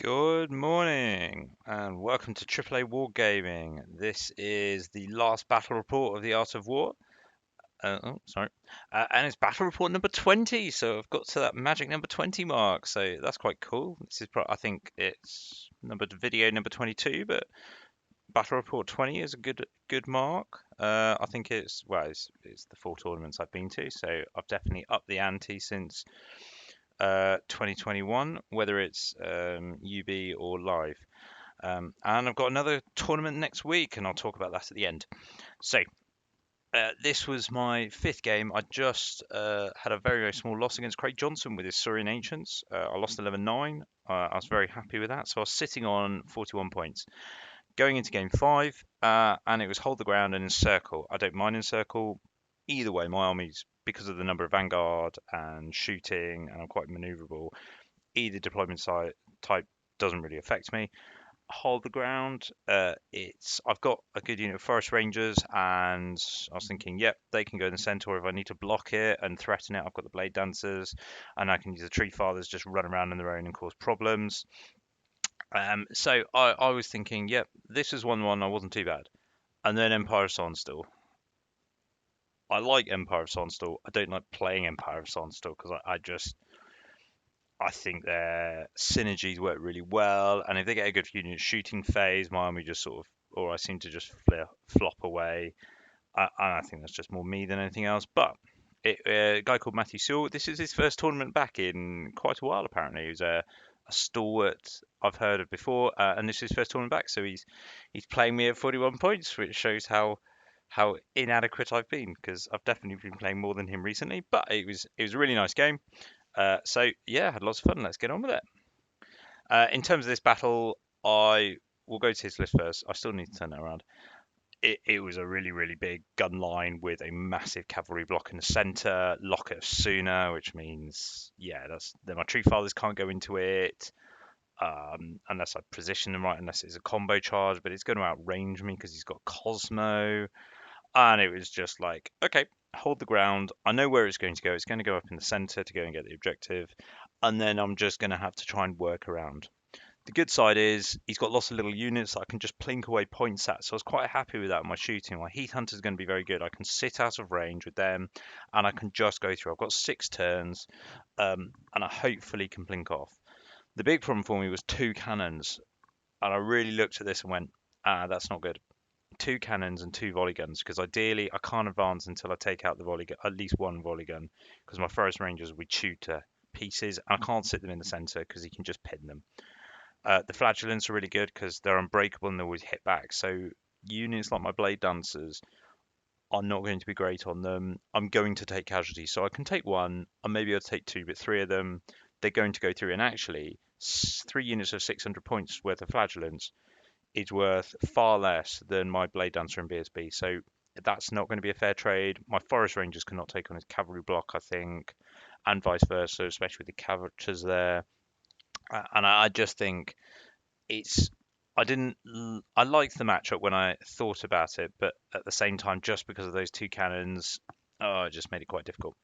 Good morning and welcome to AAA Wargaming. This is the last battle report of the Art of War. And it's battle report number 20. So I've got to that magic number 20 mark. So that's quite cool. This is, I think it's video number 22, but battle report 20 is a good mark. I think it's the 4 tournaments I've been to. So I've definitely upped the ante since 2021, whether it's UB or live. And I've got another tournament next week, and I'll talk about that at the end. So, this was my fifth game. I just had a very small loss against Craig Johnson with his Saurian Ancients. I lost 11-9. I was very happy with that. So I was sitting on 41 points. Going into game five, and it was hold the ground and encircle. I don't mind encircle. Either way, my army's, because of the number of vanguard and shooting, and I'm quite maneuverable, either deployment type doesn't really affect me. Hold the ground. I've got a good unit of forest rangers, and I was thinking, yep, they can go in the center. Or if I need to block it and threaten it, I've got the blade dancers, and I can use the tree fathers, just run around on their own and cause problems. So I was thinking, yep, this is 1-1. I wasn't too bad. And then Empire of Sonstal. I like Empire of Sonstal. I don't like playing Empire of Sonstal because I think their synergies work really well, and if they get a good unit shooting phase, my army just sort of, or I seem to just flop away. And I think that's just more me than anything else. But a guy called Matthew Sewell, this is his first tournament back in quite a while. Apparently, he was a stalwart I've heard of before, and this is his first tournament back. So he's playing me at 41 points, which shows how inadequate I've been, because I've definitely been playing more than him recently. But it was a really nice game. So yeah, had lots of fun. Let's get on with it. In terms of this battle, I will go to his list first. I still need to turn that around. It was a really big gun line with a massive cavalry block in the center, locket of Suna, which means then my tree fathers can't go into it unless I position them right, unless it's a combo charge. But it's going to outrange me because he's got Cosmo, and it was just like, okay, hold the ground. I know where it's going to go. It's going to go up in the center to go and get the objective, and then I'm just going to have to try and work around. The good side is he's got lots of little units that I can just plink away points at, so I was quite happy with that in my shooting. My Heath Hunter is going to be very good. I can sit out of range with them, and I can just go through. I've got 6 turns, and I hopefully can blink off. The big problem for me was 2 cannons, and I really looked at this and went, that's not good. 2 cannons and 2 volley guns, because ideally I can't advance until I take out the volley gun, at least one volley gun, because my forest rangers will be chewed to pieces. I can't sit them in the center because he can just pin them. The flagellants are really good because they're unbreakable and they always hit back. So units like my blade dancers are not going to be great on them. I'm going to take casualties, so I can take one, and maybe I'll take two, but 3 of them they're going to go through. And actually, 3 units of 600 points worth of flagellants is worth far less than my blade dancer and BSB. So that's not going to be a fair trade. My forest rangers cannot take on his cavalry block, I think, and vice versa, especially with the cavalries there. And I just think it's I liked the matchup when I thought about it, but at the same time, just because of those 2 cannons, it just made it quite difficult,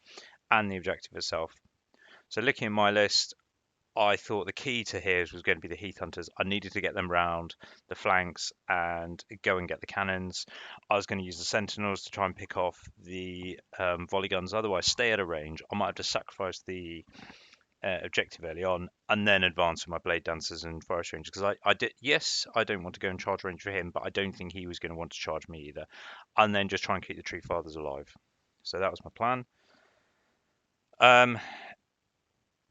and the objective itself. So looking at my list, I thought the key to here was going to be the Heath Hunters. I needed to get them round the flanks and go and get the cannons. I was going to use the Sentinels to try and pick off the volley guns. Otherwise, stay at a range. I might have to sacrifice the objective early on, and then advance with my blade dancers and forest rangers, because I did, yes, I don't want to go in charge range for him, but I don't think he was going to want to charge me either, and then just try and keep the tree fathers alive. So that was my plan.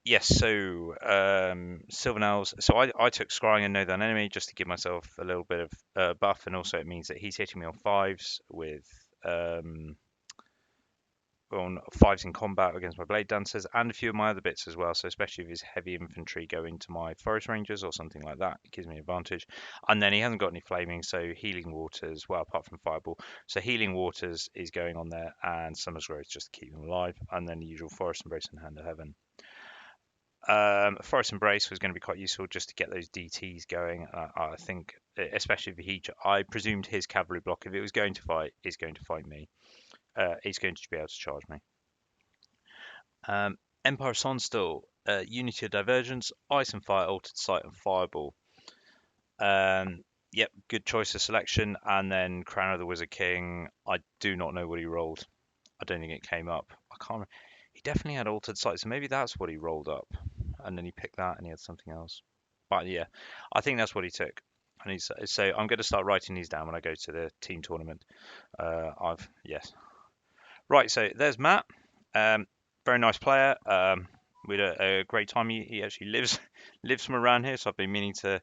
Yes, so Sylvanels. So I took scrying and know than enemy just to give myself a little bit of buff, and also it means that he's hitting me on 5s with on 5s in combat against my blade dancers, and a few of my other bits as well. So especially if his heavy infantry go into my forest rangers or something like that, it gives me advantage. And then he hasn't got any flaming, so healing waters, well, apart from fireball, so healing waters is going on there, and summer's growth just to keep them alive, and then the usual forest embrace and hand of heaven. Forest Embrace was going to be quite useful just to get those DTs going. I think, especially if I presumed his cavalry block, if it was going to fight, is going to fight me. He's going to be able to charge me. Empire Sonstal. Unity of Divergence, Ice and Fire, Altered Sight, and Fireball. Yep, good choice of selection. And then Crown of the Wizard King. I do not know what he rolled. I don't think it came up. I can't. He definitely had Altered Sight, so maybe that's what he rolled up. And then he picked that, and he had something else. But yeah, I think that's what he took. And so I'm going to start writing these down when I go to the team tournament. Yes. Right, so there's Matt. Very nice player. We had a great time. He actually lives from around here, so I've been meaning to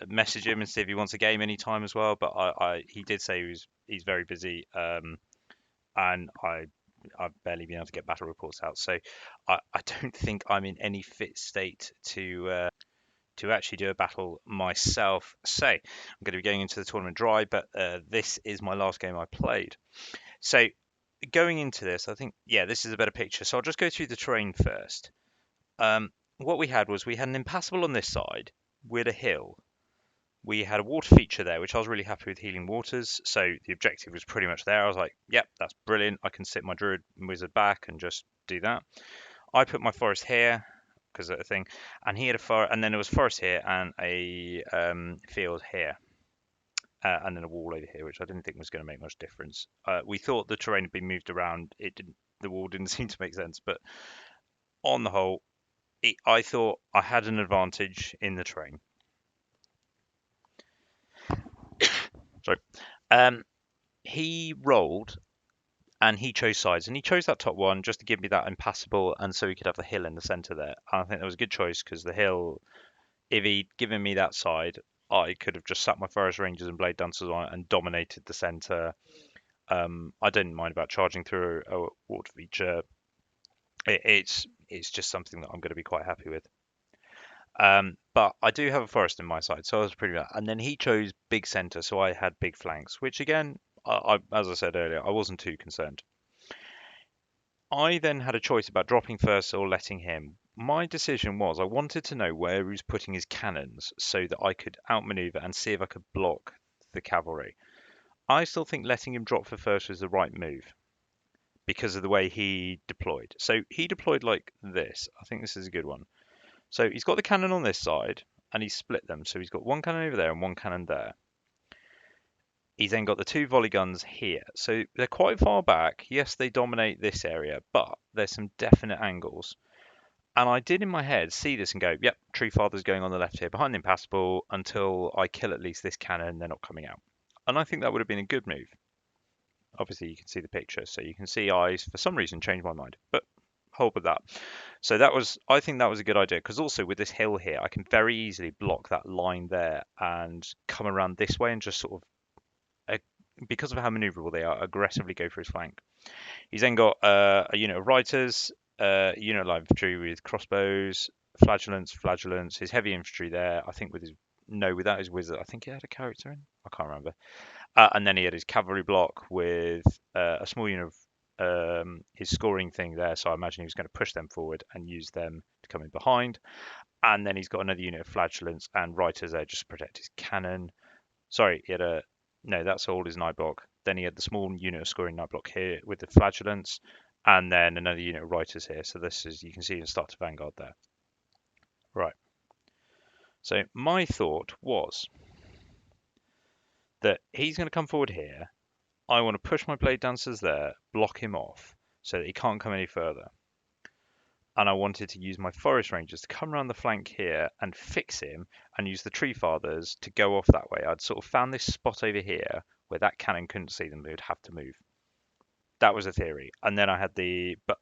message him and see if he wants a game anytime as well. But he did say he's very busy, and I've barely been able to get battle reports out. So I don't think I'm in any fit state to actually do a battle myself. So I'm going to be going into the tournament dry, but this is my last game I played. So going into this, I think, yeah, this is a better picture. So I'll just go through the terrain first. What we had an impassable on this side with a hill. We had a water feature there, which I was really happy with, healing waters. So the objective was pretty much there. I was like, yep, that's brilliant. I can sit my druid and wizard back and just do that. I put my forest here because of the thing, and he had a forest, and then there was forest here and a field here. And then a wall over here, which I didn't think was going to make much difference. We thought the terrain had been moved around. It didn't. The wall didn't seem to make sense, but on the whole, I thought I had an advantage in the terrain. Sorry. He rolled and he chose sides, and he chose that top one just to give me that impassable, and so he could have the hill in the center there. And I think that was a good choice because the hill, if he'd given me that side, I could have just sat my Forest Rangers and Blade Dancers on it and dominated the center. I didn't mind about charging through a water feature. It's just something that I'm going to be quite happy with. But I do have a forest in my side, so I was pretty. And then he chose big center, so I had big flanks, which again, as I said earlier, I wasn't too concerned. I then had a choice about dropping first or letting him. My decision was I wanted to know where he was putting his cannons so that I could outmaneuver and see if I could block the cavalry. I still think letting him drop for first was the right move because of the way he deployed. So he deployed like this. I think this is a good one. So he's got the cannon on this side and he's split them. So he's got one cannon over there and one cannon there. He's then got the two volley guns here. So they're quite far back. Yes, they dominate this area, but there's some definite angles. And I did in my head see this and go, yep, Tree Father's going on the left here behind the impassable until I kill at least this cannon, they're not coming out. And I think that would have been a good move. Obviously, you can see the picture, so you can see I, for some reason, changed my mind. But hold with that. So I think that was a good idea because also with this hill here, I can very easily block that line there and come around this way and just sort of, because of how maneuverable they are, aggressively go for his flank. He's then got a unit of riders, a unit of light infantry with crossbows, flagellants, his heavy infantry there. I think without his wizard, I think he had a character in. I can't remember. And then he had his cavalry block with a small unit of his scoring thing there. So I imagine he was going to push them forward and use them to come in behind. And then he's got another unit of flagellants and riders there just to protect his cannon. Sorry, he had no, that's all his night block. Then he had the small unit of scoring night block here with the flagellants, and then another unit of riders here. So this is, you can see, the start to Vanguard there. Right. So my thought was that he's going to come forward here. I want to push my Blade Dancers there, block him off so that he can't come any further. And I wanted to use my Forest Rangers to come around the flank here and fix him and use the Tree Fathers to go off that way. I'd sort of found this spot over here where that cannon couldn't see them, they would have to move. That was a theory. And then I had but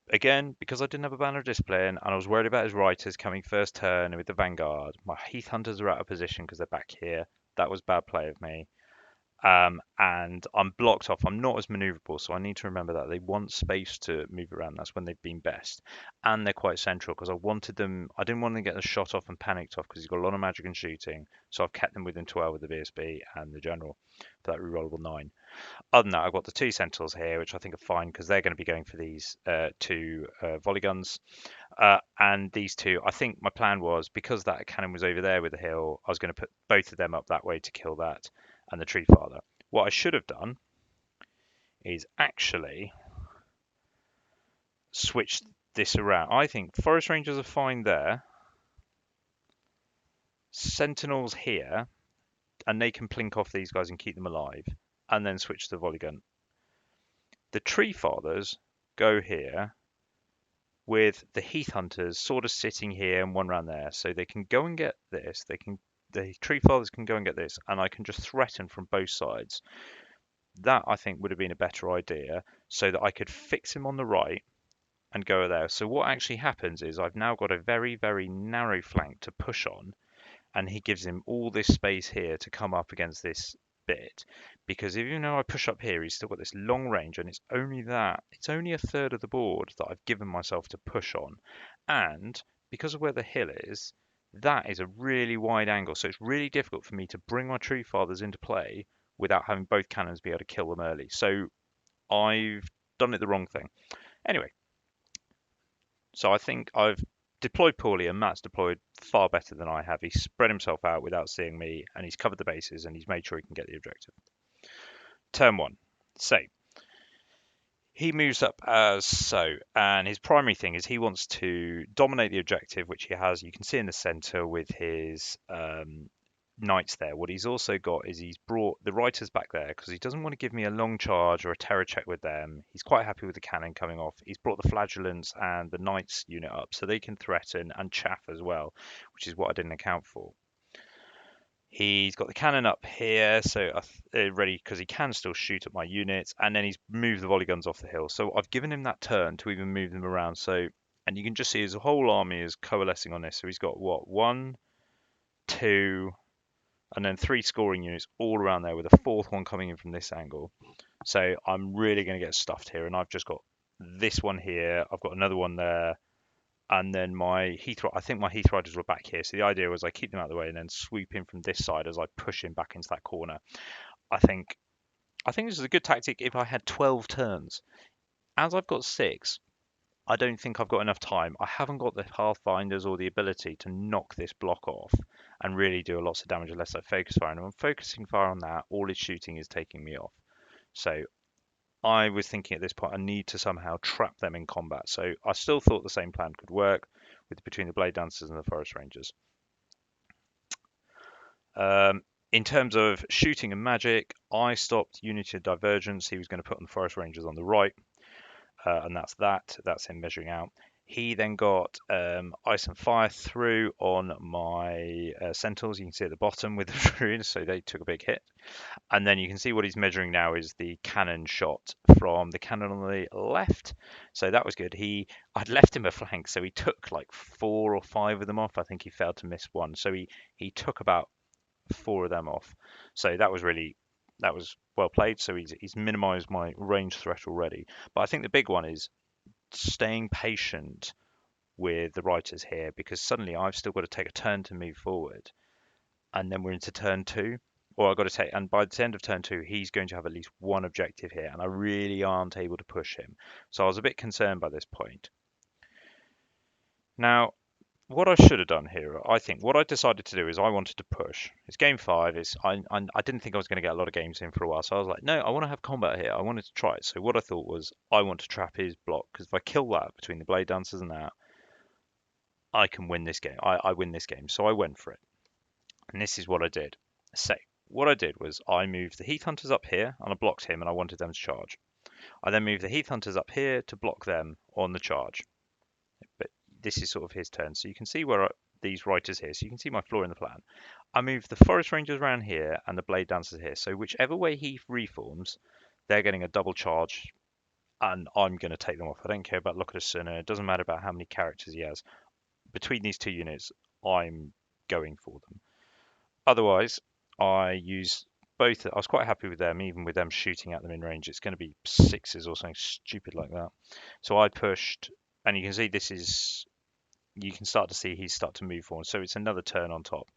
again, because I didn't have a banner of discipline and I was worried about his Riders coming first turn with the Vanguard, my Heath Hunters are out of position because they're back here. That was bad play of me. And I'm blocked off. I'm not as maneuverable, so I need to remember that they want space to move around. That's when they've been best, and they're quite central because I wanted them. I didn't want them to get the shot off and panicked off because he's got a lot of magic and shooting. So I've kept them within 12 with the BSB and the general for that rerollable 9. Other than that, I've got the two Sentinels here, which I think are fine because they're going to be going for these two volley guns. And these two, I think my plan was because that cannon was over there with the hill, I was going to put both of them up that way to kill that and the Tree Father. What I should have done is actually switch this around. I think Forest Rangers are fine there. Sentinels here, and they can plink off these guys and keep them alive, and then switch to the volley gun. The Tree Fathers go here with the Heath Hunters sort of sitting here and one round there, so they can go and get this. The Tree Fathers can go and get this, and I can just threaten from both sides. That I think would have been a better idea, so that I could fix him on the right and go there. So what actually happens is I've now got a very, very narrow flank to push on, and he gives him all this space here to come up against this bit. Because even though I push up here, he's still got this long range, and it's only a third of the board that I've given myself to push on. And because of where the hill is, that is a really wide angle, so it's really difficult for me to bring my Tree Fathers into play without having both cannons be able to kill them early. So I've done it the wrong thing. Anyway, so I think I've deployed poorly, and Matt's deployed far better than I have. He's spread himself out without seeing me, and he's covered the bases, and he's made sure he can get the objective. Turn one. So he moves up as so, and his primary thing is he wants to dominate the objective, which he has. You can see in the center with his knights there. What he's also got is he's brought the Reiters back there because he doesn't want to give me a long charge or a terror check with them. He's quite happy with the cannon coming off. He's brought the Flagellants and the Knights unit up so they can threaten and chaff as well, which is what I didn't account for. He's got the cannon up here, so ready because he can still shoot at my units, and then he's moved the volley guns off the hill. So I've given him that turn to even move them around. So, and you can just see his whole army is coalescing on this. So he's got what, 1, 2, and then 3 scoring units all around there, with a 4th one coming in from this angle. So I'm really going to get stuffed here, and I've just got this one here. I've got another one there. And then I think my Heath Riders were back here. So the idea was I keep them out of the way and then sweep in from this side as I push him back into that corner. I think this is a good tactic if I had 12 turns. As I've got 6, I don't think I've got enough time. I haven't got the Pathfinders or the ability to knock this block off and really do lots of damage unless I focus fire. And if I'm focusing fire on that, all his shooting is taking me off. So I was thinking at this point I need to somehow trap them in combat. So I still thought the same plan could work between the Blade Dancers and the Forest Rangers. In terms of shooting and magic, I stopped Unity of Divergence. He was going to put on the Forest Rangers on the right, and that's that. That's him measuring out. He then got Ice and Fire through on my Sentinels. You can see at the bottom with the runes, so they took a big hit. And then you can see what he's measuring now is the cannon shot from the cannon on the left. So that was good. I'd left him a flank, so he took like 4 or 5 of them off. I think he failed to miss one. So he took about 4 of them off. So that was well played. So he's minimized my range threat already. But I think the big one is staying patient with the Reiters here, because suddenly I've still got to take a turn to move forward. And then we're into turn 2. Or I've got to take, and by the end of turn 2, he's going to have at least one objective here, and I really aren't able to push him. So I was a bit concerned by this point. Now, what I should have done here, I think, what I decided to do is I wanted to push. It's game 5. I didn't think I was going to get a lot of games in for a while, so I was like, no, I want to have combat here. I wanted to try it. So what I thought was, I want to trap his block, because if I kill that between the Blade Dancers and that, I can win this game. I win this game. So I went for it. And this is what I did. So what I did was I moved the Heath Hunters up here and I blocked him, and I wanted them to charge. I then moved the Heath Hunters up here to block them on the charge. But this is sort of his turn. So you can see where these Reiters here. So you can see my flaw in the plan. I moved the Forest Rangers around here and the Blade Dancers here. So whichever way he reforms, they're getting a double charge, and I'm going to take them off. I don't care about Lokadasuna. It doesn't matter about how many characters he has. Between these 2 units, I'm going for them. Otherwise, I use both. I was quite happy with them, even with them shooting at them in range. It's going to be 6s or something stupid like that. So I pushed, and you can see you can start to see he's start to move forward. So it's another turn on top.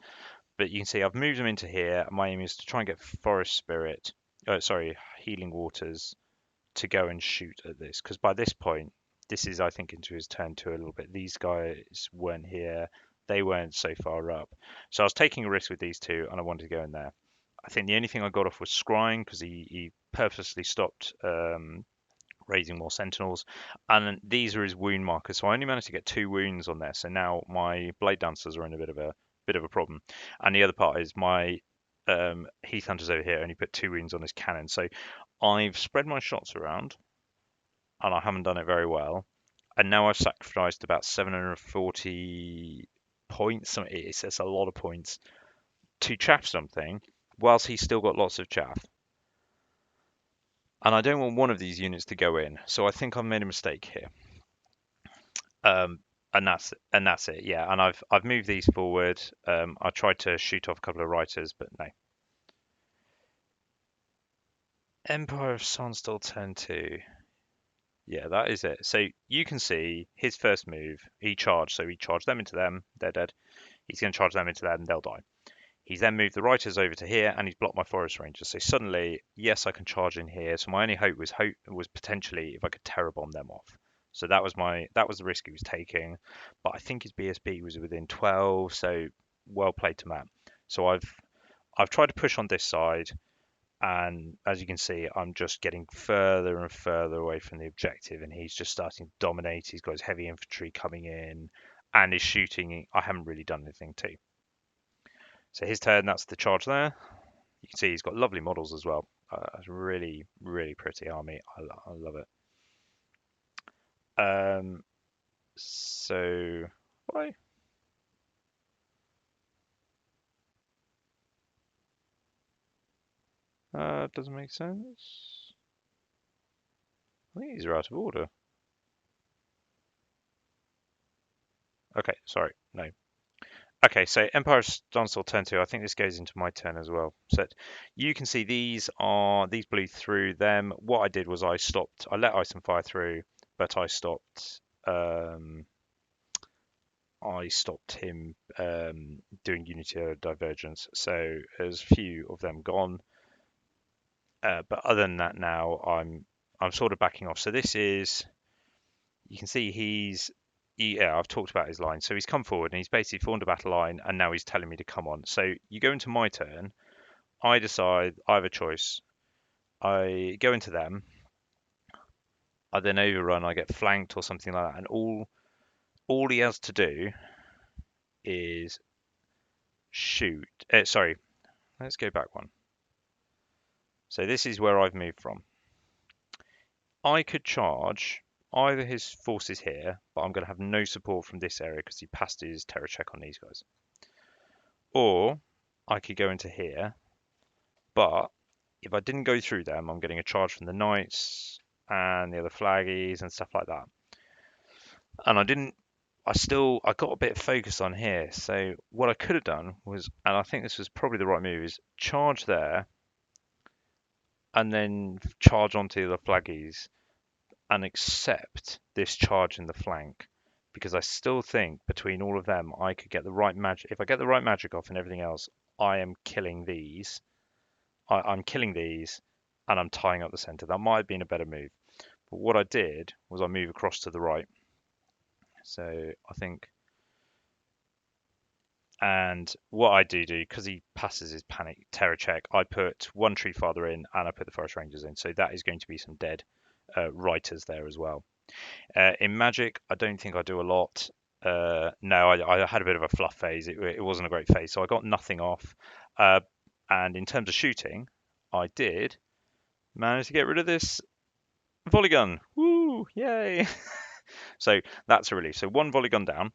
But you can see I've moved him into here. My aim is to try and get Forest Spirit, Healing Waters, to go and shoot at this. Because by this point, this is, I think, into his turn 2 a little bit. These guys weren't here. They weren't so far up. So I was taking a risk with these 2, and I wanted to go in there. I think the only thing I got off was scrying, because he purposely stopped raising more sentinels. And these are his wound markers. So I only managed to get 2 wounds on there. So now my blade dancers are in a bit of a problem. And the other part is my Heath Hunters over here only put 2 wounds on his cannon. So I've spread my shots around, and I haven't done it very well. And now I've sacrificed about 740 points. It's a lot of points to chaff something, whilst he's still got lots of chaff. And I don't want one of these units to go in, so I think I've made a mistake here. And that's it. Yeah, and I've moved these forward. I tried to shoot off a couple of writers, but no. Empire of Sunstorm turn 2. Yeah, that is it. So you can see his first move, he charged. So he charged them into them, they're dead. He's going to charge them into them, they'll die. He's then moved the writers over to here, and he's blocked my forest rangers. So suddenly, yes, I can charge in here. So my only hope was potentially if I could terror bomb them off. So that was the risk he was taking. But I think his BSB was within 12, so well played to Matt. So I've tried to push on this side, and as you can see, I'm just getting further and further away from the objective, and he's just starting to dominate. He's got his heavy infantry coming in, and his shooting. I haven't really done anything too. So his turn, that's the charge there. You can see he's got lovely models as well. It's really, really pretty army. I love it. So why? Doesn't make sense. I think these are out of order. Okay, sorry, no. Okay, so Empire Dancehall turn 2. I think this goes into my turn as well. So you can see these blew through them. What I did was I let Ice and Fire through, but I stopped him doing Unity Divergence. So there's a few of them gone. But other than that, now I'm sort of backing off. So this is, you can see yeah, I've talked about his line. So he's come forward and he's basically formed a battle line, and now he's telling me to come on. So you go into my turn. I decide I have a choice. I go into them. I then overrun. I get flanked or something like that, and all he has to do is shoot. Sorry, let's go back one. So this is where I've moved from. I could charge either his forces here, but I'm going to have no support from this area because he passed his terror check on these guys. Or I could go into here, but if I didn't go through them, I'm getting a charge from the knights and the other flaggies and stuff like that. And I got a bit of focus on here. So what I could have done was, and I think this was probably the right move, is charge there and then charge onto the flaggies and accept this charge in the flank, because I still think between all of them I could get the right magic. If I get the right magic off and everything else, I am killing these. I'm killing these, and I'm tying up the center. That might have been a better move, but what I did was I move across to the right. So I think, and what I do because he passes his panic terror check, I put one tree father in and I put the forest rangers in. So that is going to be some dead writers there as well. In Magic, I don't think I do a lot. No, I had a bit of a fluff phase. It wasn't a great phase, so I got nothing off. And in terms of shooting, I did manage to get rid of this volley gun. Woo! Yay! So that's a relief. So one volley gun down.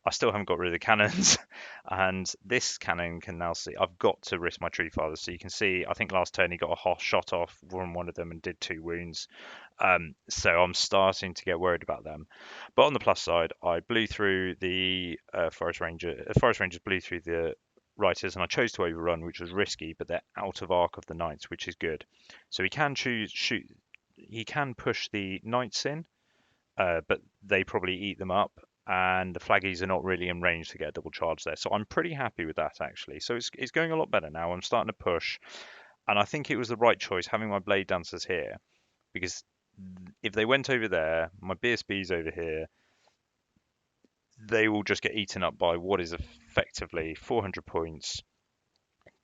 I still haven't got rid of the cannons, and this cannon can now see. I've got to risk my tree father, so you can see. I think last turn he got a shot off from one of them and did 2 wounds. So I'm starting to get worried about them. But on the plus side, I blew through the forest ranger. Forest rangers blew through the writers, and I chose to overrun, which was risky, but they're out of arc of the knights, which is good. So he can shoot. He can push the knights in, but they probably eat them up. And the flaggies are not really in range to get a double charge there. So I'm pretty happy with that, actually. So it's going a lot better now. I'm starting to push. And I think it was the right choice having my blade dancers here. Because if they went over there, my BSB's over here, they will just get eaten up by what is effectively 400 points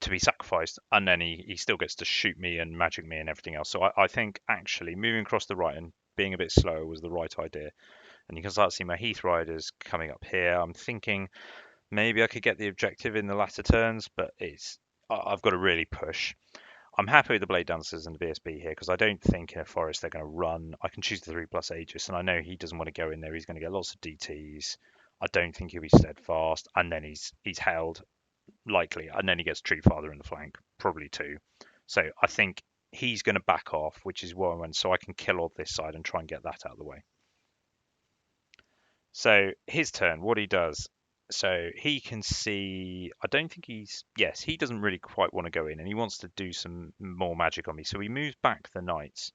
to be sacrificed, and then he still gets to shoot me and magic me and everything else. So I think actually moving across the right and being a bit slower was the right idea. And you can start seeing my Heath Riders coming up here. I'm thinking maybe I could get the objective in the latter turns, but I've got to really push. I'm happy with the Blade Dancers and the VSB here because I don't think in a forest they're going to run. I can choose the 3+ Aegis, and I know he doesn't want to go in there. He's going to get lots of DTs. I don't think he'll be steadfast, and then he's held likely, and then he gets Tree Father in the flank, probably two. So I think he's going to back off, which is why I went so I can kill all this side and try and get that out of the way. So his turn, what he does. So he can see. I don't think Yes, he doesn't really quite want to go in, and he wants to do some more magic on me. So he moves back the knights,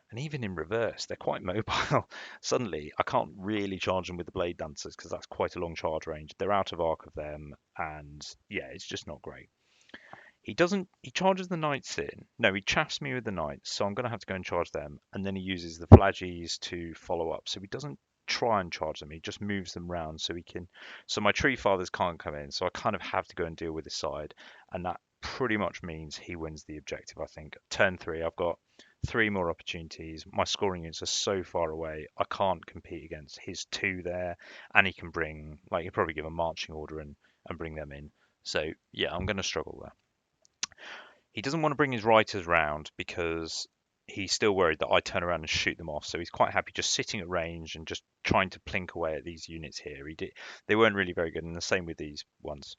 and even in reverse, they're quite mobile. Suddenly, I can't really charge them with the blade dancers because that's quite a long charge range. They're out of arc of them, and yeah, it's just not great. He doesn't. He charges the knights in. No, he chaffs me with the knights, so I'm going to have to go and charge them. And then he uses the flaggies to follow up. So he doesn't try and charge them. He just moves them round so he can. So my tree fathers can't come in. So I kind of have to go and deal with his side, and that pretty much means he wins the objective. I think turn 3. I've got 3 more opportunities. My scoring units are so far away. I can't compete against his 2 there, and he can bring he'll probably give a marching order and bring them in. So yeah, I'm going to struggle there. He doesn't want to bring his writers round because he's still worried that I turn around and shoot them off. So he's quite happy just sitting at range and just trying to plink away at these units here. They weren't really very good, and the same with these ones.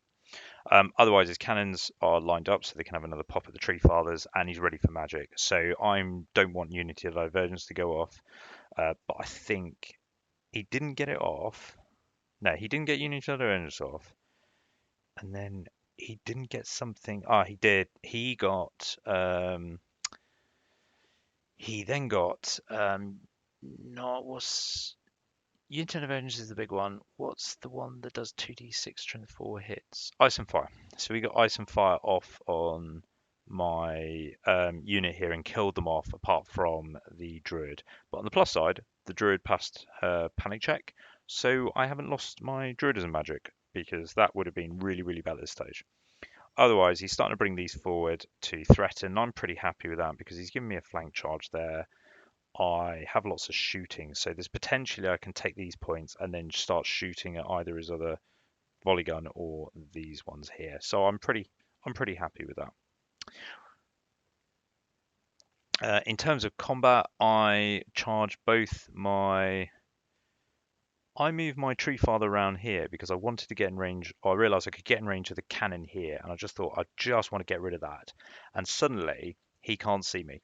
Otherwise, his cannons are lined up so they can have another pop at the Tree Fathers, and he's ready for magic. So I don't want Unity of Divergence to go off, but I think he didn't get it off. No, he didn't get Unity of Divergence off, and then he didn't get something. Ah, he did. He then got no, what's Unity of Vengeance is the big one. What's the one that does 2d6 strength 4 hits? Ice and Fire. So we got Ice and Fire off on my unit here and killed them off apart from the Druid. But on the plus side, the Druid passed her panic check, so I haven't lost my Druidism magic because that would have been really, really bad at this stage. Otherwise, he's starting to bring these forward to threaten. I'm pretty happy with that because he's giving me a flank charge there. I have lots of shooting, so there's potentially I can take these points and then start shooting at either his other volley gun or these ones here. So I'm pretty happy with that. In terms of combat, I move my Tree Father around here because I wanted to get in range. I realised I could get in range of the cannon here, and I just thought I just want to get rid of that. And suddenly he can't see me.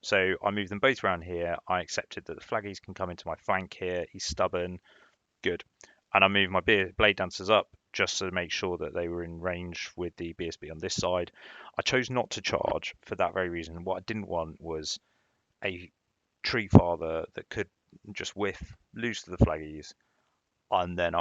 So I moved them both around here. I accepted that the flaggies can come into my flank here. He's stubborn. Good. And I moved my blade dancers up just to make sure that they were in range with the BSB on this side. I chose not to charge for that very reason. What I didn't want was a Tree Father that could just whiff, lose to the flaggies, and then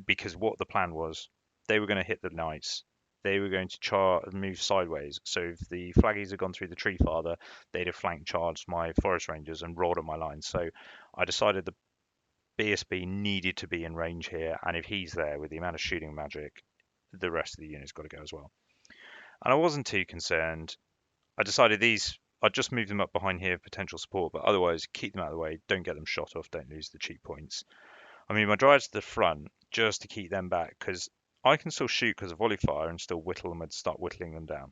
because what the plan was, they were going to hit the knights. They were going to move sideways. So if the flaggies had gone through the Tree Father, they'd have flank charged my Forest Rangers and rolled up my line. So I decided the BSB needed to be in range here, and if he's there with the amount of shooting magic, the rest of the unit's got to go as well. And I wasn't too concerned. I decided I'd just move them up behind here, potential support, but otherwise keep them out of the way, don't get them shot off, don't lose the cheap points. I mean, my Dryads to the front, just to keep them back, because I can still shoot because of volley fire and still whittle them and start whittling them down.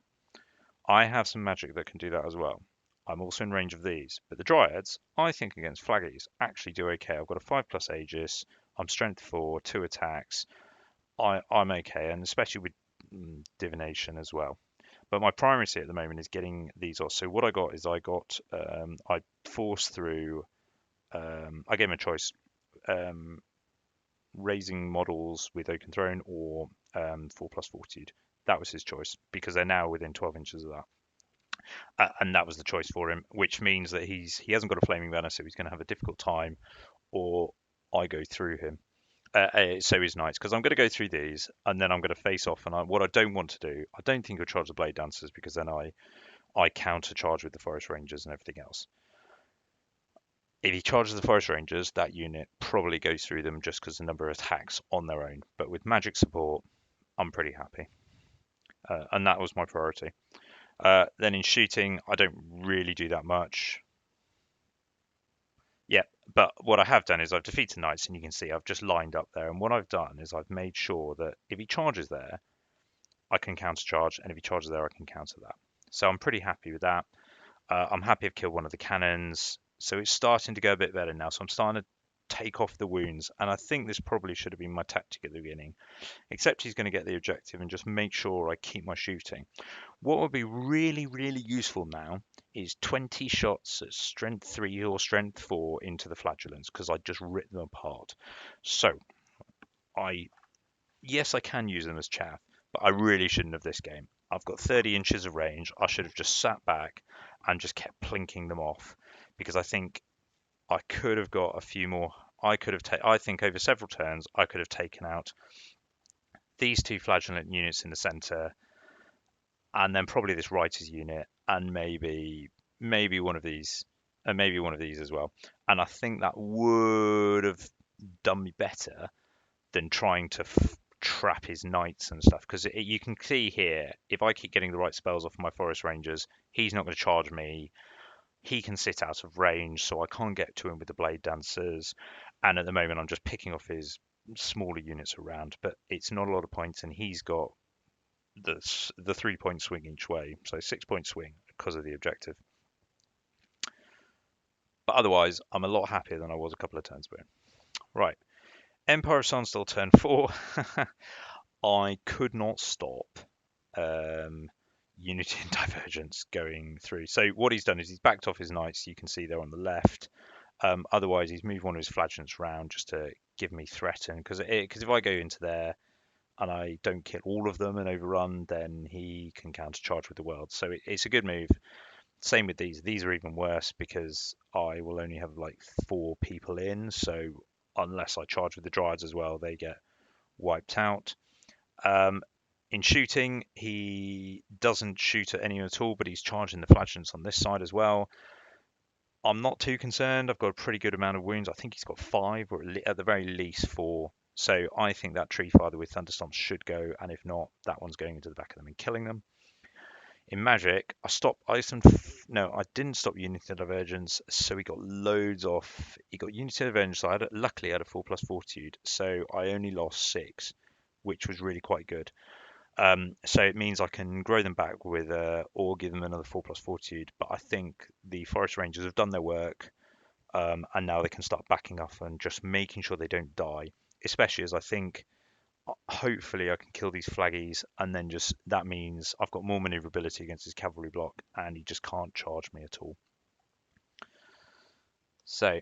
I have some magic that can do that as well. I'm also in range of these, but the Dryads, I think against flaggies, actually do okay. I've got a 5+ Aegis, I'm strength 4, 2 attacks. I'm okay, and especially with divination as well. But my primacy at the moment is getting these off. So what I got is I forced through, I gave him a choice, raising models with Oaken Throne or 4+ Fortitude. That was his choice because they're now within 12 inches of that. And that was the choice for him, which means that he hasn't got a flaming banner, so he's going to have a difficult time, or I go through him. So his knights, because I'm going to go through these, and then I'm going to face off. And what I don't want to do, I don't think I'll charge the blade dancers because then I counter charge with the forest rangers and everything else. If he charges the forest rangers, that unit probably goes through them just because the number of attacks on their own. But with magic support, I'm pretty happy. and that was my priority. Then in shooting, I don't really do that much. Yeah, but what I have done is I've defeated knights, and you can see I've just lined up there. And what I've done is I've made sure that if he charges there, I can counter charge, and if he charges there, I can counter that. So I'm pretty happy with that. I'm happy I've killed one of the cannons, so it's starting to go a bit better now. So I'm starting to take off the wounds, and I think this probably should have been my tactic at the beginning. Except he's going to get the objective and just make sure I keep my shooting. What would be really, really useful now is 20 shots at strength 3 or strength 4 into the flagellants, because I just rip them apart. So I yes, I can use them as chaff, but I really shouldn't have this game. I've got 30 inches of range. I should have just sat back and just kept plinking them off, because I think I could have got a few more. I could have I think over several turns I could have taken out these two flagellant units in the center, and then probably this writers unit, and maybe one of these, and maybe one of these as well. And I think that would have done me better than trying to trap his knights and stuff. Because you can see here, if I keep getting the right spells off my forest rangers, he's not going to charge me. He can sit out of range, so I can't get to him with the blade dancers. And at the moment, I'm just picking off his smaller units around, but it's not a lot of points, and he's got the 3 point swing each way, so 6 point swing because of the objective. But otherwise, I'm a lot happier than I was a couple of turns ago. Right, Empire of Sunstorm turn 4. I could not stop Unity and Divergence going through. So what he's done is he's backed off his knights. You can see they're on the left. Otherwise, he's moved one of his flagellants round just to give me threaten. Because if I go into there and I don't kill all of them and overrun, then he can countercharge with the world. So it's a good move. Same with these. These are even worse because I will only have like 4 people in. So unless I charge with the Dryads as well, they get wiped out. In shooting, he doesn't shoot at anyone at all, but he's charging the flagellants on this side as well. I'm not too concerned. I've got a pretty good amount of wounds. I think he's got 5, or at the very least 4. So I think that tree father with thunderstorms should go, and if not, that one's going into the back of them and killing them. In Magic, I didn't stop Unity Divergence, so he got loads off. He got Unity Divergence. So luckily I had a 4+ Fortitude, so I only lost 6, which was really quite good. So it means I can grow them back with, or give them another 4+ Fortitude. But I think the Forest Rangers have done their work, and now they can start backing up and just making sure they don't die. Especially as I think, hopefully, I can kill these flaggies, and then just that means I've got more maneuverability against his cavalry block, and he just can't charge me at all. So,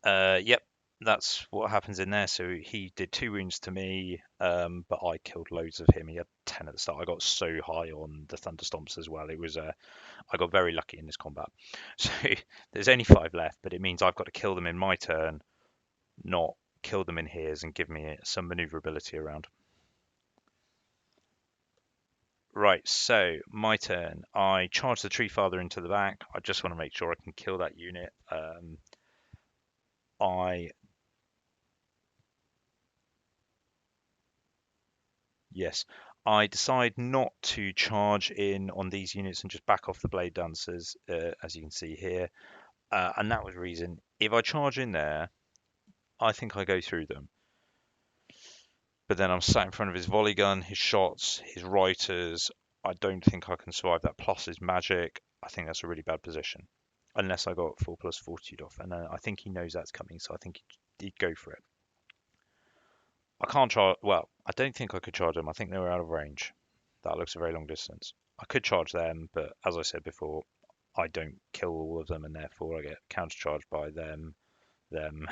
yep, that's what happens in there. So he did 2 wounds to me, but I killed loads of him. He had 10 at the start. I got so high on the thunderstomps as well. It was I got very lucky in this combat. So there's only 5 left, but it means I've got to kill them in my turn, not kill them in his, and give me some maneuverability around. Right, so my turn. I charge the tree father into the back. I just want to make sure I can kill that unit. I Yes, I decide not to charge in on these units and just back off the blade dancers, as you can see here. And that was the reason. If I charge in there, I think I go through them. But then I'm sat in front of his volley gun, his shots, his reiters. I don't think I can survive that. Plus his magic. I think that's a really bad position. Unless I got 4+ Fortitude off. And I think he knows that's coming, so I think he'd go for it. I can't charge. Well, I don't think I could charge them. I think they were out of range. That looks a very long distance. I could charge them, but as I said before, I don't kill all of them, and therefore I get countercharged by them, and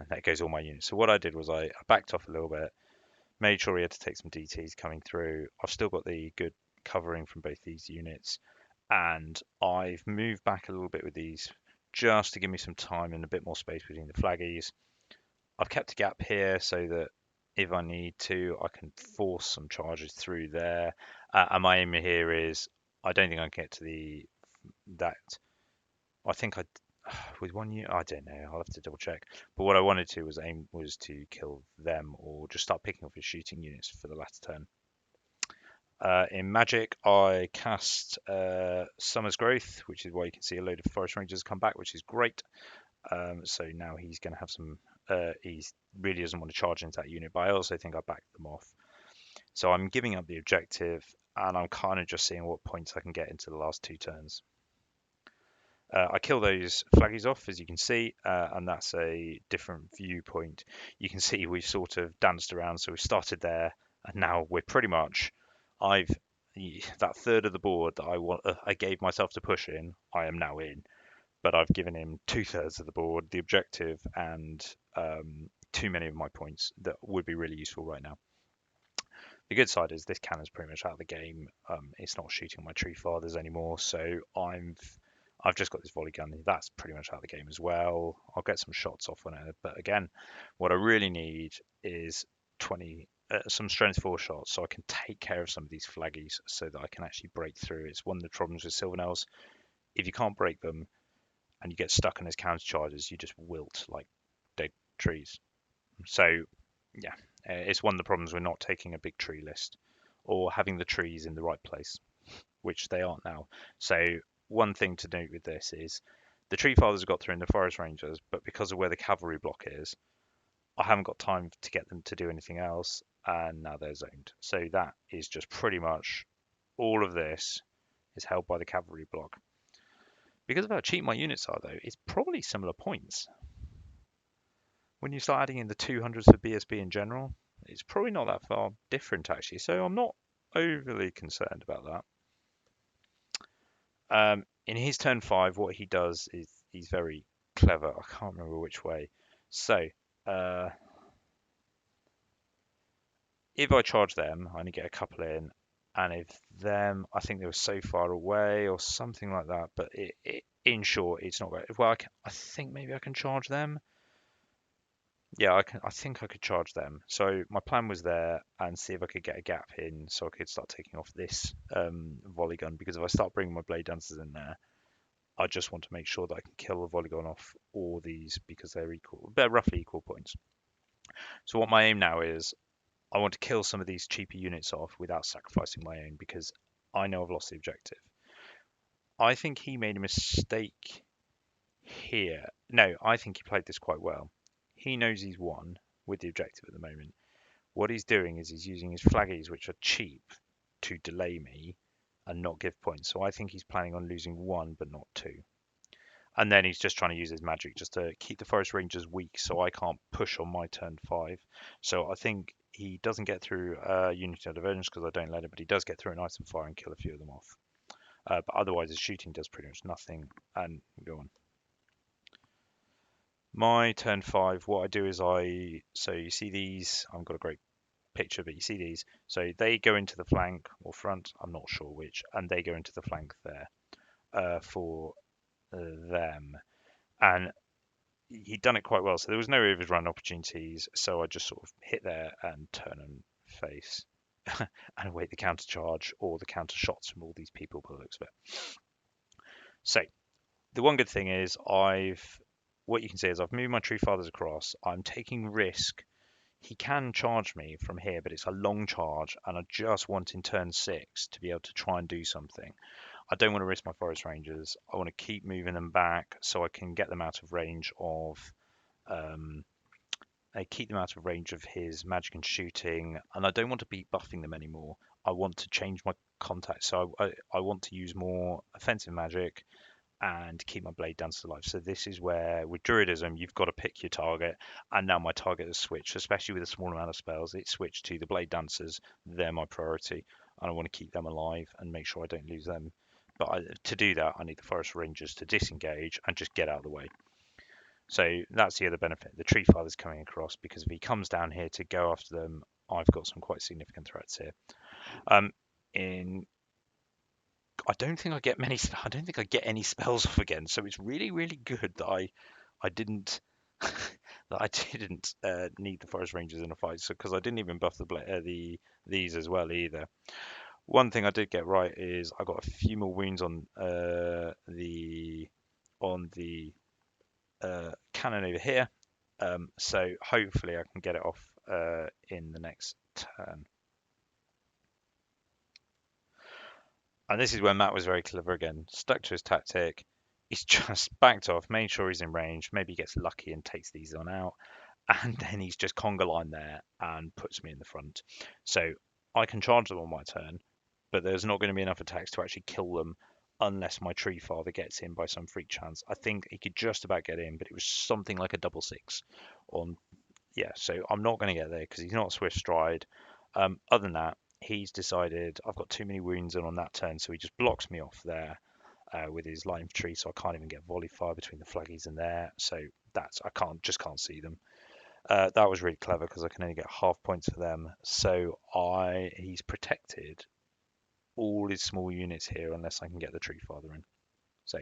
that goes all my units. So what I did was I backed off a little bit, made sure he had to take some DTs coming through. I've still got the good covering from both these units, and I've moved back a little bit with these just to give me some time and a bit more space between the flaggies. I've kept a gap here so that if I need to, I can force some charges through there. And my aim here is, I don't think I can get to that. I think I with one unit. I don't know. I'll have to double check. But what I wanted to was to kill them, or just start picking up his shooting units for the latter turn. In Magic, I cast Summer's Growth, which is why you can see a load of Forest Rangers come back, which is great. So now he's going to have some. He really doesn't want to charge into that unit, but I also think I backed them off. So I'm giving up the objective, and I'm kind of just seeing what points I can get into the last 2 turns. I kill those flaggies off, as you can see, and that's a different viewpoint. You can see we've sort of danced around, so we started there, and now we're pretty much. I've that third of the board that I gave myself to push in, I am now in, but I've given him 2/3 of the board, the objective, and too many of my points that would be really useful right now. The good side is this cannon's pretty much out of the game. It's not shooting my tree fathers anymore, so I've just got this volley gun. That's pretty much out of the game as well. I'll get some shots off on it, but again, what I really need is 20 some strength 4 shots so I can take care of some of these flaggies so that I can actually break through. It's one of the problems with Silvernails. If you can't break them and you get stuck on his counter charges, you just wilt like dead trees. So yeah, it's one of the problems with not taking a big tree list or having the trees in the right place, which they aren't now. So one thing to note with this is the tree fathers got through in the forest rangers, but because of where the cavalry block is, I haven't got time to get them to do anything else, and now they're zoned. So that is just pretty much all of this is held by the cavalry block. Because of how cheap my units are, though, it's probably similar points. When you start adding in the 200s for BSB in general, it's probably not that far different actually. So I'm not overly concerned about that. In his turn 5, what he does is he's very clever. I can't remember which way. So uh, if I charge them, I only get a couple in. And if them, I think they were so far away or something like that. But in short, it's not great. Well, I think maybe I can charge them. Yeah, I can. I think I could charge them. So my plan was there and see if I could get a gap in, so I could start taking off this volley gun. Because if I start bringing my blade dancers in there, I just want to make sure that I can kill the volley gun off all these because they're equal. They're roughly equal points. So what my aim now is, I want to kill some of these cheaper units off without sacrificing my own because I know I've lost the objective. I think he made a mistake here. No, I think he played this quite well. He knows he's won with the objective at the moment. What he's doing is he's using his flaggies, which are cheap, to delay me and not give points. So I think he's planning on losing 1 but not 2. And then he's just trying to use his magic just to keep the Forest Rangers weak so I can't push on my turn 5. So I think he doesn't get through Unity of Divergence because I don't let him, but he does get through an Ice and Fire and kill a few of them off. But otherwise his shooting does pretty much nothing. And go on. My turn 5, what I do is so you see these, I've got a great picture, but you see these. So they go into the flank or front, I'm not sure which, and they go into the flank there for them. And he'd done it quite well, so there was no overrun opportunities. So I just sort of hit there and turn and face and await the counter charge or the counter shots from all these people by the looks of it. So the one good thing is what you can see is I've moved my tree fathers across. I'm taking risk. He can charge me from here, but it's a long charge, and I just want in turn 6 to be able to try and do something. I don't want to risk my forest rangers. I want to keep moving them back so I can get them out of range of keep them out of range of his magic and shooting, and I don't want to be buffing them anymore. I want to change my contact, so I want to use more offensive magic and keep my blade dancers alive. So this is where with druidism you've got to pick your target, and now my target has switched, especially with a small amount of spells. It switched to the blade dancers. They're my priority, and I want to keep them alive and make sure I don't lose them. But to do that, I need the forest rangers to disengage and just get out of the way. So that's the other benefit. The tree father's coming across because if he comes down here to go after them, I've got some quite significant threats here. In I don't think I get many. I don't think I get any spells off again. So it's really, really good that I didn't that I didn't need the forest rangers in a fight. So because I didn't even buff these as well either. One thing I did get right is I got a few more wounds on the cannon over here. So hopefully I can get it off in the next turn. And this is where Matt was very clever again. Stuck to his tactic. He's just backed off, made sure he's in range. Maybe he gets lucky and takes these on out. And then he's just conga line there and puts me in the front. So I can charge them on my turn, but there's not going to be enough attacks to actually kill them unless my tree father gets in by some freak chance. I think he could just about get in, but it was something like a double six on. Yeah, so I'm not going to get there because he's not swift stride. Other than that, he's decided I've got too many wounds on that turn, so he just blocks me off there with his light infantry, so I can't even get volley fire between the flaggies and there. So that's I can't see them. That was really clever because I can only get half points for them. So he's protected all his small units here unless I can get the tree father in. So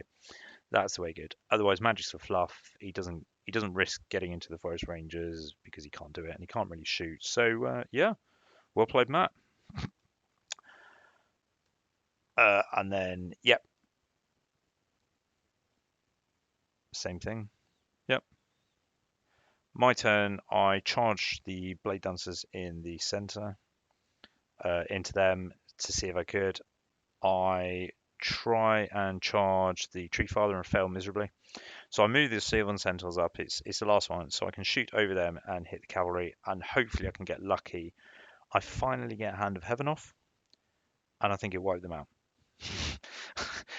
that's the way good. Otherwise, magic's for fluff. He doesn't risk getting into the forest rangers because he can't do it and he can't really shoot. So yeah, well played, Matt. And then yep, same thing. Yep. My turn. I charge the blade dancers in the center into them to see if I could. I try and charge the tree father and fail miserably. So I move the Sylvan Sentinels up. It's the last one, so I can shoot over them and hit the cavalry, and hopefully I can get lucky. I finally get Hand of Heaven off, and I think it wiped them out.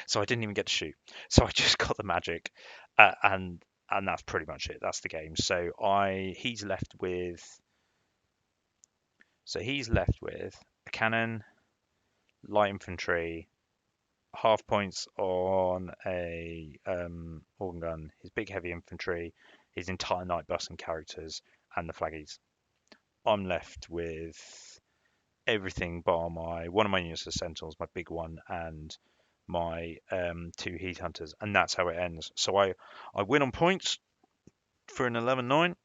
So I didn't even get to shoot. So I just got the magic, and that's pretty much it. That's the game. He's left with a cannon, light infantry, half points on a organ gun, his big heavy infantry, his entire night bus and characters, and the flaggies. I'm left with everything bar one of my units of sentinels, my big one, and my two heat hunters, and that's how it ends. So I win on points for an 11-9,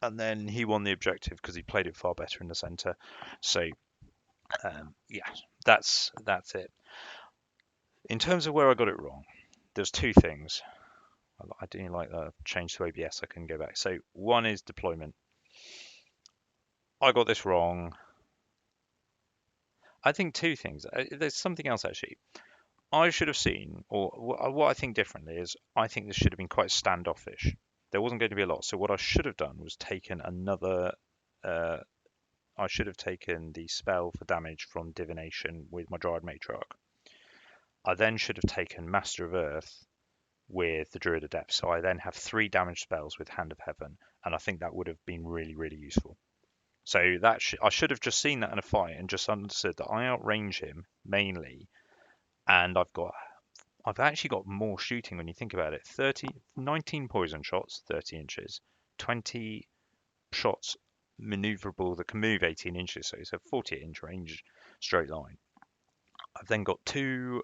and then he won the objective because he played it far better in the center. So yeah, that's it. In terms of where I got it wrong, there's two things. I didn't like that change to ABS. I couldn't go back. So one is deployment. I got this wrong. I think two things. There's something else actually. I should have seen, or what I think differently is, I think this should have been quite standoffish. There wasn't going to be a lot. So what I should have done was taken another. I should have taken the spell for damage from divination with my Dryad Matriarch. I then should have taken Master of Earth with the Druid of Depth. So I then have 3 damage spells with Hand of Heaven, and I think that would have been really, really useful. So I should have just seen that in a fight and just understood that I outrange him mainly, and I've actually got more shooting when you think about it. 19 poison shots, 30 inches, 20 shots maneuverable that can move 18 inches, so it's a 48-inch range straight line. I've then got 2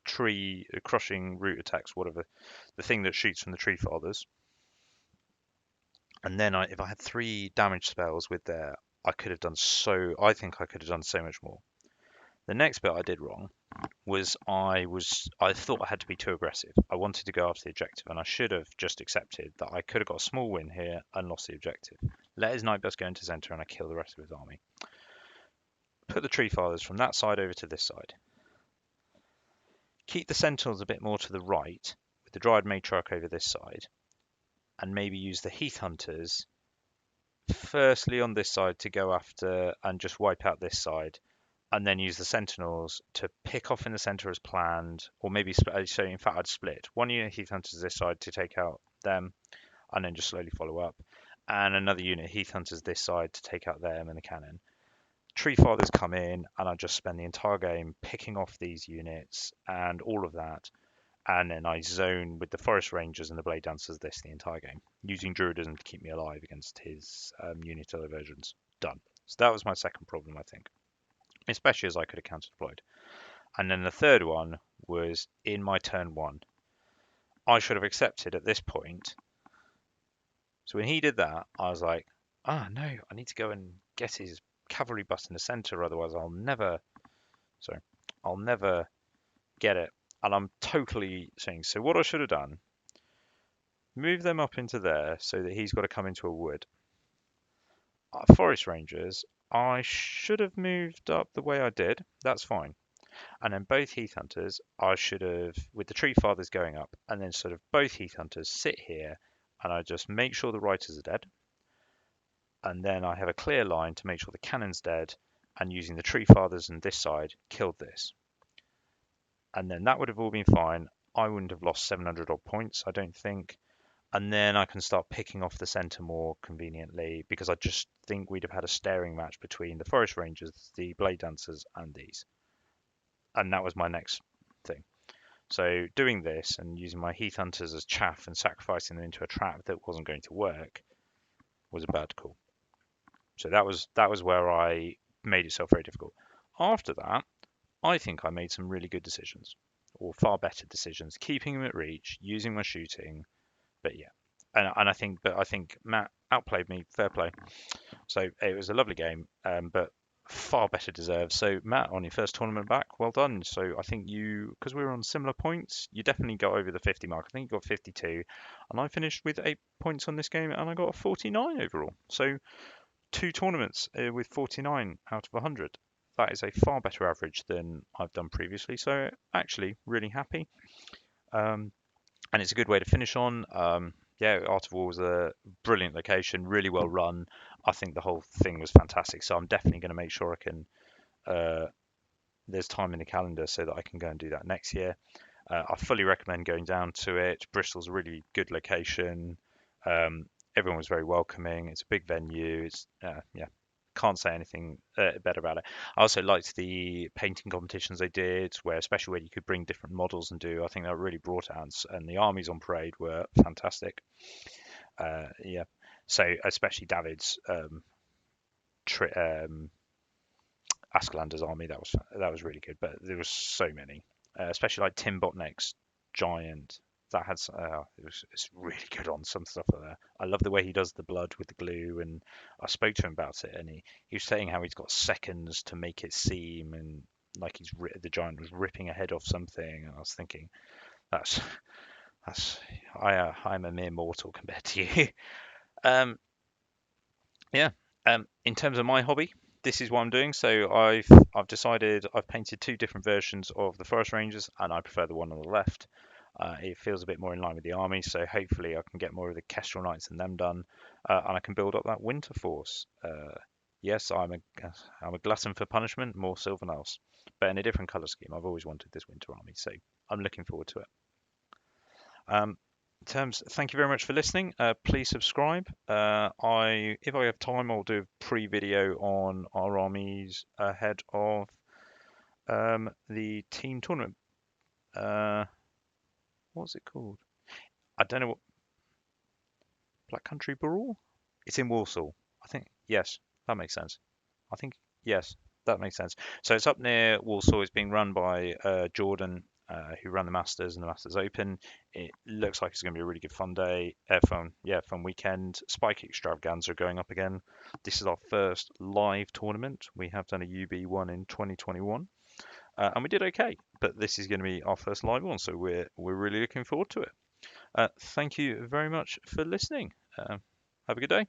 tree crushing root attacks, whatever, the thing that shoots from the tree fathers. And then if I had 3 damage spells with there, I think I could have done so much more. The next bit I did wrong was I thought I had to be too aggressive. I wanted to go after the objective, and I should have just accepted that I could have got a small win here and lost the objective. Let his night bus go into center, and I kill the rest of his army. Put the tree fathers from that side over to this side. Keep the sentinels a bit more to the right, with the Dryad Matriarch over this side, and maybe use the Heath Hunters firstly on this side to go after and just wipe out this side, and then use the Sentinels to pick off in the center as planned, or maybe so. In fact, I'd split one unit Heath Hunters this side to take out them, and then just slowly follow up, and another unit Heath Hunters this side to take out them and the cannon. Tree Fathers come in, and I just spend the entire game picking off these units and all of that, and then I zone with the Forest Rangers and the Blade Dancers the entire game, using Druidism to keep me alive against his unit diversions. Done. So that was my second problem, I think, especially as I could have counter-deployed. And then the third one was in my turn 1. I should have accepted at this point. So when he did that, I was like, no, I need to go and get his cavalry bus in the center, otherwise I'll never get it. And I'm totally saying, so what I should have done, move them up into there so that he's got to come into a wood. Forest Rangers, I should have moved up the way I did. That's fine. And then both Heath Hunters, I should have, with the Tree Fathers going up, and then sort of both Heath Hunters sit here, and I just make sure the Reiters are dead, and then I have a clear line to make sure the cannon's dead, and using the Tree Fathers on this side, killed this. And then that would have all been fine. I wouldn't have lost 700 odd points, I don't think. And then I can start picking off the centre more conveniently, because I just think we'd have had a staring match between the Forest Rangers, the Blade Dancers, and these. And that was my next thing. So doing this and using my Heath Hunters as chaff and sacrificing them into a trap that wasn't going to work was a bad call. So that was where I made itself very difficult. After that, I think I made some really good decisions, or far better decisions, keeping him at reach, using my shooting. But yeah, and I think Matt outplayed me. Fair play. So it was a lovely game, but far better deserved. So Matt, on your first tournament back, well done. So I think you, because we were on similar points, you definitely got over the 50 mark. I think you got 52, and I finished with 8 points on this game, and I got a 49 overall. So two tournaments with 49 out of 100. That is a far better average than I've done previously. So actually, really happy. Um, and it's a good way to finish on. Yeah, Art of War was a brilliant location, really well run. I think the whole thing was fantastic. So I'm definitely going to make sure I can. Uh, there's time in the calendar so that I can go and do that next year. I fully recommend going down to it. Bristol's a really good location. Everyone was very welcoming. It's a big venue. It's yeah, can't say anything better about it. I also liked the painting competitions they did, where especially where you could bring different models and do. I think that really brought out, and the armies on parade were fantastic. Yeah, so especially David's Askalander's army, that was really good. But there was so many, especially like Tim Botnick's giant. That had it's really good on some stuff like that. I love the way he does the blood with the glue, and I spoke to him about it, and he was saying how he's got seconds to make it seem, and like the giant was ripping a head off something, and I was thinking that's that's I'm a mere mortal compared to you. um, yeah. In terms of my hobby, this is what I'm doing. So I've decided I've painted two different versions of the Forest Rangers, and I prefer the one on the left. It feels a bit more in line with the army, so hopefully I can get more of the Kestrel Knights and them done, and I can build up that Winter Force. Yes, I'm a glutton for punishment, more Sylvanels, but in a different colour scheme. I've always wanted this Winter Army, so I'm looking forward to it. Thank you very much for listening. Please subscribe. If I have time, I'll do a pre-video on our armies ahead of the team tournament. What's it called? I don't know what. Black Country Brawl? It's in Warsaw. I think yes, that makes sense. I think yes, that makes sense. So it's up near Warsaw. It's being run by Jordan, who ran the Masters and the Masters Open. It looks like it's going to be a really good fun day, fun weekend. Spike Extravaganza are going up again. This is our first live tournament. We have done a UB1 in 2021, and we did okay. But this is going to be our first live one, so we're really looking forward to it. Thank you very much for listening. Have a good day.